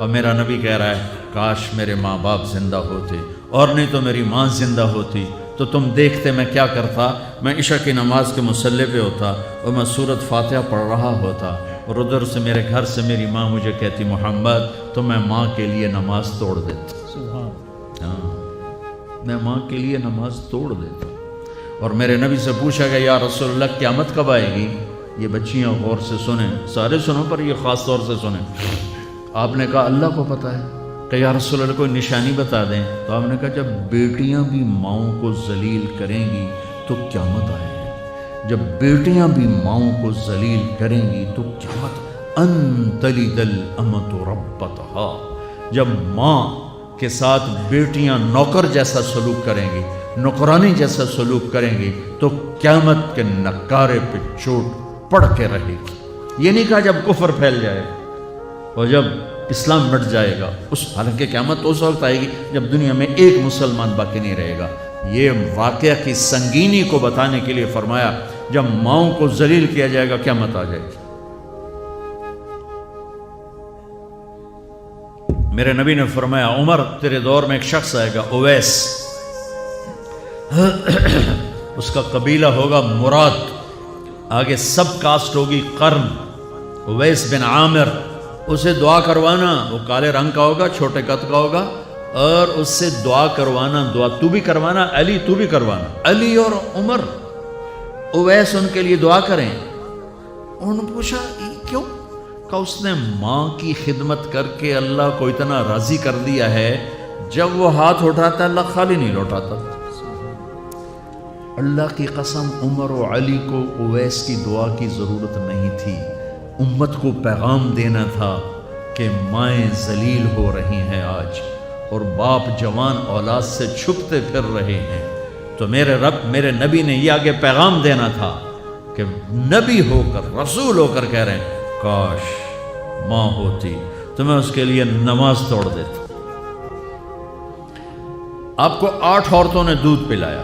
اور میرا نبی کہہ رہا ہے کاش میرے ماں باپ زندہ ہوتے، اور نہیں تو میری ماں زندہ ہوتی تو تم دیکھتے میں کیا کرتا، میں عشاء کی نماز کے مصلی پہ ہوتا اور میں سورۃ فاتحہ پڑھ رہا ہوتا، اور ادھر سے میرے گھر سے میری ماں مجھے کہتی محمد، تو میں ماں کے لیے نماز توڑ دیتا۔ ہاں، میں ماں کے لیے نماز توڑ دیتا۔ اور میرے نبی سے پوچھا گیا یا رسول اللہ قیامت کب آئے گی؟ یہ بچیاں غور سے سنیں، سارے سنو پر یہ خاص طور سے سنیں۔ آپ نے کہا اللہ کو پتہ ہے، کہ یا رسول اللہ کوئی نشانی بتا دیں۔ تو آپ نے کہا جب بیٹیاں بھی ماؤں کو ذلیل کریں گی تو قیامت آئے گی، جب بیٹیاں بھی ماؤں کو ذلیل کریں گی تو قیامت، ان تلد الامۃ ربتہا، جب ماں کے ساتھ بیٹیاں نوکر جیسا سلوک کریں گی، نوکرانی جیسا سلوک کریں گی تو قیامت کے نکارے پہ چوٹ پڑ کے رہے گی۔ یہ نہیں کہا جب کفر پھیل جائے اور جب اسلام مٹ جائے گا، حالانکہ قیامت اس وقت آئے گی جب دنیا میں ایک مسلمان باقی نہیں رہے گا۔ یہ واقعہ کی سنگینی کو بتانے کے لیے فرمایا جب ماؤں کو ذلیل کیا جائے گا قیامت آ جائے گی۔ میرے نبی نے فرمایا عمر تیرے دور میں ایک شخص آئے گا اویس، اس کا قبیلہ ہوگا مراد، آگے سب کاسٹ ہوگی قرن، اویس بن عامر، اسے دعا کروانا، وہ کالے رنگ کا ہوگا، چھوٹے قد کا ہوگا، اور اس سے دعا کروانا، دعا تو بھی کروانا، علی تو بھی کروانا، علی اور عمر، اویس ان کے لیے دعا کریں۔ انہوں نے پوچھا کیوں؟ کہ اس نے ماں کی خدمت کر کے اللہ کو اتنا راضی کر دیا ہے، جب وہ ہاتھ اٹھاتا اللہ خالی نہیں لوٹاتا۔ اللہ کی قسم عمر و علی کو اویس کی دعا کی ضرورت نہیں تھی، امت کو پیغام دینا تھا کہ مائیں ذلیل ہو رہی ہیں آج، اور باپ جوان اولاد سے چھپتے پھر رہے ہیں، تو میرے رب میرے نبی نے یہ آگے پیغام دینا تھا کہ نبی ہو کر رسول ہو کر کہہ رہے ہیں کاش ماں ہوتی تو میں اس کے لیے نماز توڑ دیتا۔ آپ کو 8 عورتوں نے دودھ پلایا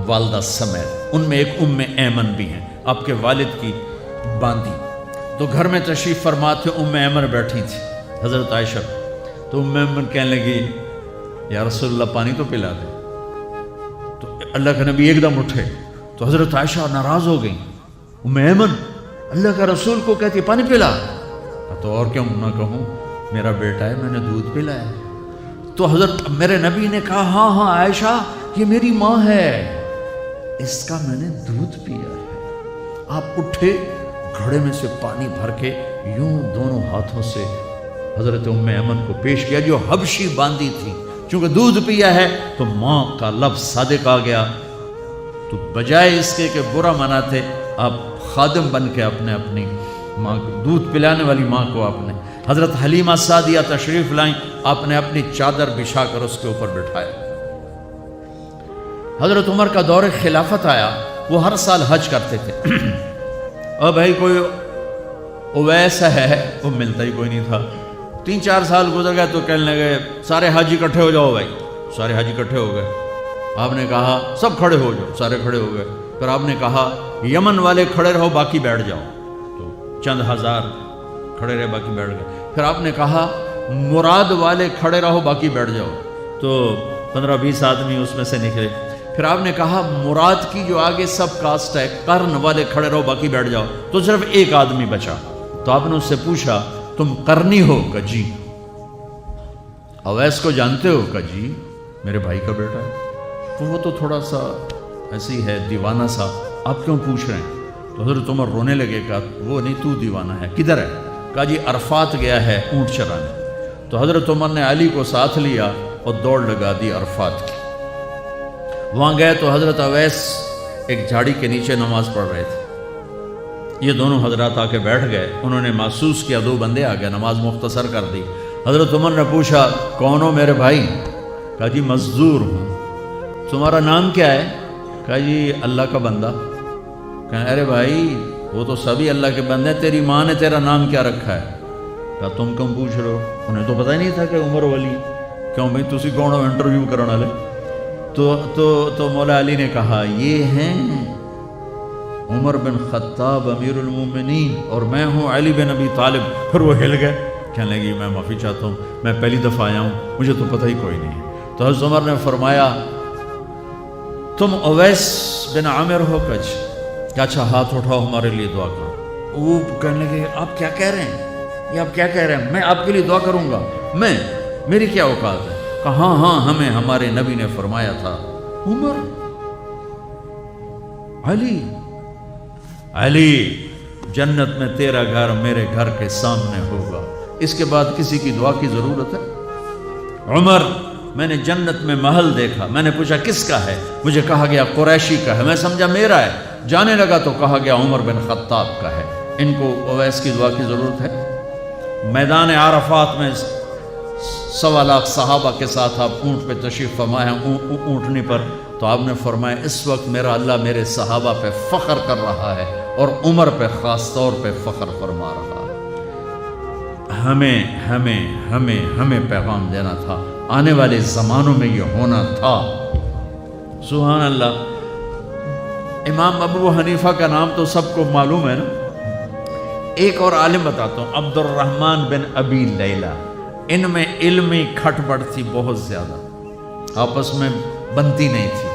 والدہ سمیت، ان میں ایک ایمن بھی ہیں، آپ کے والد کی باندھی، تو گھر میں تشریف فرما تھے، ایمن بیٹھی تھی حضرت عائشہ، تو ایمن کہنے لگی یا رسول اللہ پانی تو پلا دے، تو اللہ کے نبی ایک دم اٹھے، تو حضرت عائشہ ناراض ہو گئی، ایمن اللہ کا رسول کو کہتی پانی پلا، تو اور کیوں نہ کہوں میرا بیٹا ہے، میں نے دودھ پلایا۔ تو حضرت میرے نبی نے کہا ہاں ہاں عائشہ یہ میری ماں ہے، اس کا میں نے دودھ پیا ہے۔ آپ اٹھے، گھڑے میں سے پانی بھر کے یوں دونوں ہاتھوں سے حضرت ایمن کو پیش کیا جو حبشی باندھی تھی، چونکہ دودھ پیا ہے تو ماں کا لفظ صادق آ گیا، تو بجائے اس کے کہ برا مناتے، آپ خادم بن کے اپنی ماں کو دودھ پلانے والی ماں کو آپ نے، حضرت حلیمہ سعدیہ تشریف لائیں، آپ نے اپنی چادر بچھا کر اس کے اوپر بٹھایا۔ حضرت عمر کا دور خلافت آیا، وہ ہر سال حج کرتے تھے، اور بھائی کوئی اویس ہے وہ ملتا ہی کوئی نہیں تھا۔ 3-4 سال گزر گئے تو کہنے لگے سارے حج اکٹھے ہو جاؤ بھائی، سارے حج اکٹھے ہو گئے۔ آپ نے کہا سب کھڑے ہو جاؤ، سارے کھڑے ہو گئے۔ پھر آپ نے کہا یمن والے کھڑے رہو باقی بیٹھ جاؤ، تو چند ہزار کھڑے رہے باقی بیٹھ گئے۔ پھر آپ نے کہا مراد والے کھڑے رہو باقی بیٹھ جاؤ، تو 15-20 آدمی اس میں سے نکلے۔ پھر آپ نے کہا مراد کی جو آگے سب کاسٹ ہے قرن والے کھڑے رہو باقی بیٹھ جاؤ، تو صرف ایک آدمی بچا۔ تو آپ نے اس سے پوچھا تم قرنی ہو؟ کہ جی۔ اویس کو جانتے ہو؟ کہ جی میرے بھائی کا بیٹا ہے۔ تو وہ تو تھوڑا سا ایسی ہے دیوانہ سا، آپ کیوں پوچھ رہے ہیں؟ تو حضرت عمر رونے لگے، کہا وہ نہیں تو دیوانہ ہے، کدھر ہے؟ کہا جی عرفات گیا ہے اونٹ چرانے۔ تو حضرت عمر نے علی کو ساتھ لیا اور دوڑ لگا دی عرفات کی۔ وہاں گئے تو حضرت اویس ایک جھاڑی کے نیچے نماز پڑھ رہے تھے، یہ دونوں حضرات آ کے بیٹھ گئے، انہوں نے محسوس کیا 2 بندے آ گئے، نماز مختصر کر دی۔ حضرت عمر نے پوچھا کون ہو میرے بھائی؟ کہا جی مزدور ہوں۔ تمہارا نام کیا ہے؟ کہا جی اللہ کا بندہ۔ کہا ارے بھائی وہ تو سبھی اللہ کے بندے ہیں، تیری ماں نے تیرا نام کیا رکھا ہے؟ کہا تم کیوں پوچھ رہے ہو؟ انہیں تو پتہ ہی نہیں تھا کہ عمر ولی۔ کیوں بھائی تسی کون ہو انٹرویو کرنے والے؟ تو مولا علی نے کہا یہ ہیں عمر بن خطاب امیر المومنین اور میں ہوں علی بن ابی طالب۔ پھر وہ ہل گئے، کہنے لگی میں معافی چاہتا ہوں، میں پہلی دفعہ آیا ہوں، مجھے تو پتہ ہی کوئی نہیں ہے۔ تو حضرت عمر نے فرمایا تم اویس بن عامر ہو کچھ؟ کہ اچھا ہاتھ اٹھاؤ ہمارے لیے دعا کرو۔ وہ کہنے لگے آپ کیا کہہ رہے ہیں، یہ آپ کیا کہہ رہے ہیں، میں آپ کے لیے دعا کروں گا، میری کیا اوقات ہے؟ کہا ہاں ہمیں ہمارے نبی نے فرمایا تھا عمر علی جنت میں تیرا گھر میرے گھر کے سامنے ہوگا، اس کے بعد کسی کی دعا کی ضرورت ہے؟ عمر میں نے جنت میں محل دیکھا، میں نے پوچھا کس کا ہے، مجھے کہا گیا قریشی کا ہے، میں سمجھا میرا ہے، جانے لگا تو کہا گیا عمر بن خطاب کا ہے، ان کو اویس کی دعا کی ضرورت ہے؟ میدان عرفات میں 1.25 لاکھ صحابہ کے ساتھ آپ اونٹ پہ تشریف فرما ہیں، اونٹنی پر، تو آپ نے فرمایا اس وقت میرا اللہ میرے صحابہ پہ فخر کر رہا ہے اور عمر پہ خاص طور پہ فخر فرما رہا ہے۔ ہمیں پیغام دینا تھا، آنے والے زمانوں میں یہ ہونا تھا۔ سبحان اللہ۔ امام ابو حنیفہ کا نام تو سب کو معلوم ہے نا، ایک اور عالم بتاتا ہوں، عبد الرحمن بن ابی لیلہ، ان میں علمی کھٹ بڑھ تھی بہت زیادہ، آپس میں بنتی نہیں تھی۔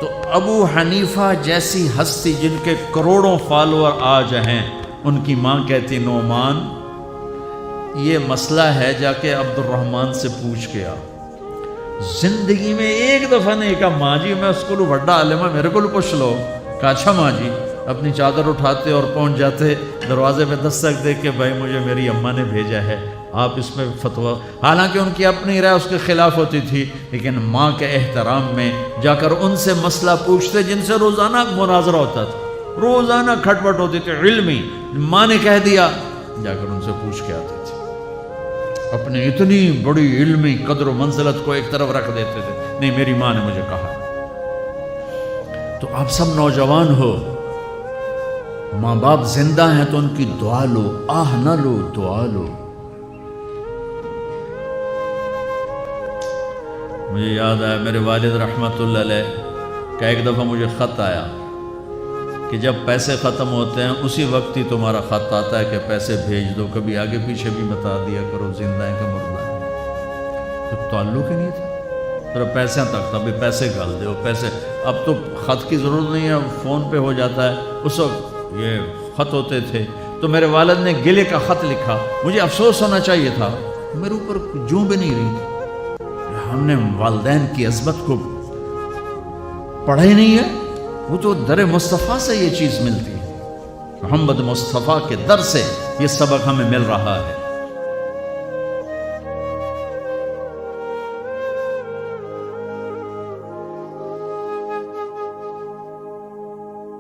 تو ابو حنیفہ جیسی ہستی جن کے کروڑوں فالوور آج ہیں، ان کی ماں کہتی نعمان یہ مسئلہ ہے جا کے عبد الرحمن سے پوچھ کے آ۔ زندگی میں ایک دفعہ نہیں کہا ماں جی میں اس کو بڑا عالم ہے میرے کو پوچھ لو، کہا اچھا ماں جی، اپنی چادر اٹھاتے اور پہنچ جاتے دروازے پہ دستک دے کے بھائی مجھے میری اماں نے بھیجا ہے، آپ اس میں فتویٰ، حالانکہ ان کی اپنی رائے اس کے خلاف ہوتی تھی، لیکن ماں کے احترام میں جا کر ان سے مسئلہ پوچھتے جن سے روزانہ مناظرہ ہوتا تھا، روزانہ کھٹ پٹ ہوتی تھی علمی، ماں نے کہہ دیا جا کر ان سے پوچھ کے آتے تھے، اپنی اتنی بڑی علمی قدر و منزلت کو ایک طرف رکھ دیتے تھے، نہیں میری ماں نے مجھے کہا۔ تو آپ سب نوجوان ہو، ماں باپ زندہ ہیں تو ان کی دعا لو، آہ نہ لو، دعا لو۔ مجھے یاد آیا میرے والد رحمت اللہ علیہ کا ایک دفعہ مجھے خط آیا کہ جب پیسے ختم ہوتے ہیں اسی وقت ہی تمہارا خط آتا ہے کہ پیسے بھیج دو، کبھی آگے پیچھے بھی بتا دیا کرو زندہ ہیں کہ مردہ ہیں۔ تو تعلق ہی نہیں تھا، صرف پیسے تک تھا، بھی پیسے گھال دو پیسے، اب تو خط کی ضرورت نہیں ہے، فون پہ ہو جاتا ہے، اس وقت یہ خط ہوتے تھے۔ تو میرے والد نے گلے کا خط لکھا، مجھے افسوس ہونا چاہیے تھا، میرے اوپر جوں بھی نہیں رہی، ہم نے والدین کی عظمت کو پڑھا ہی نہیں ہے، وہ تو در مصطفیٰ سے یہ چیز ملتی ہے، محمد مصطفیٰ کے در سے یہ سبق ہمیں مل رہا ہے۔